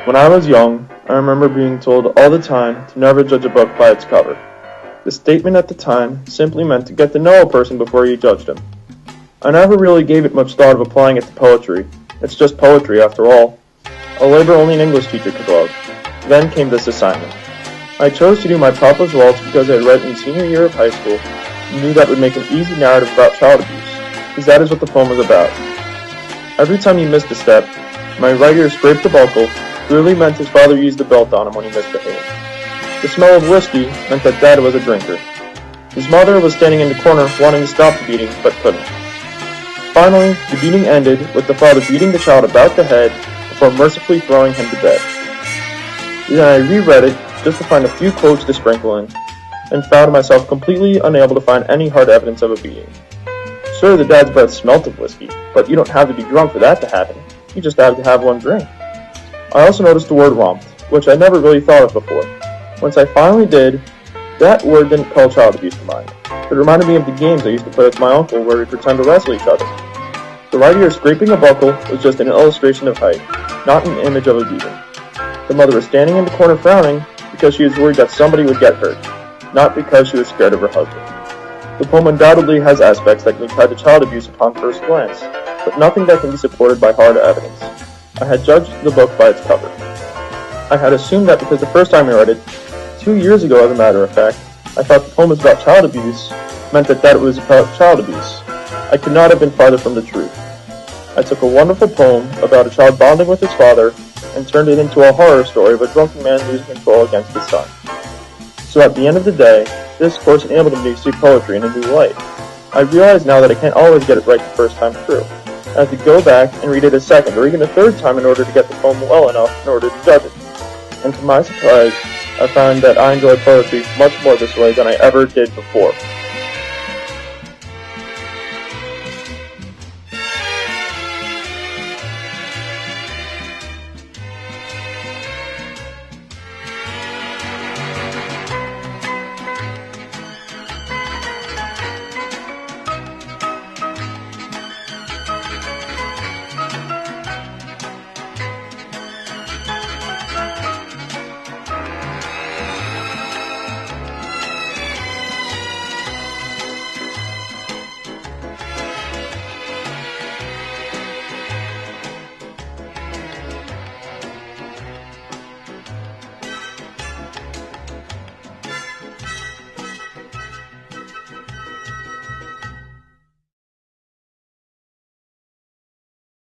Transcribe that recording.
When I was young, I remember being told all the time to never judge a book by its cover. The statement at the time simply meant to get to know a person before you judged him. I never really gave it much thought of applying it to poetry. It's just poetry after all. A labor only an English teacher could love. Then came this assignment. I chose to do my Papa's Waltz because I had read in senior year of high school and knew that would make an easy narrative about child abuse, because that is what the poem was about. Every time he missed a step, my right ear scraped the buckle, clearly meant his father used the belt on him when he misbehaved. The smell of whiskey meant that Dad was a drinker. His mother was standing in the corner wanting to stop the beating, but couldn't. Finally, the beating ended with the father beating the child about the head before mercifully throwing him to bed. Then I reread it just to find a few quotes to sprinkle in, and found myself completely unable to find any hard evidence of a beating. Sure, the dad's breath smelt of whiskey, but you don't have to be drunk for that to happen. You just have to have one drink. I also noticed the word romped, which I never really thought of before. Once I finally did, that word didn't call child abuse to mind. It reminded me of the games I used to play with my uncle where we pretend to wrestle each other. The right ear scraping a buckle was just an illustration of height, not an image of a beating. The mother was standing in the corner frowning because she was worried that somebody would get hurt, not because she was scared of her husband. The poem undoubtedly has aspects that can be tied to child abuse upon first glance, but nothing that can be supported by hard evidence. I had judged the book by its cover. I had assumed that because the first time I read it, 2 years ago as a matter of fact, I thought the poem was about child abuse, meant that it was about child abuse. I could not have been farther from the truth. I took a wonderful poem about a child bonding with his father and turned it into a horror story of a drunken man losing control against his son. So at the end of the day, this course enabled me to see poetry in a new light. I realize now that I can't always get it right the first time through. I have to go back and read it a second or even a third time in order to get the poem well enough in order to judge it. And to my surprise, I found that I enjoy poetry much more this way than I ever did before.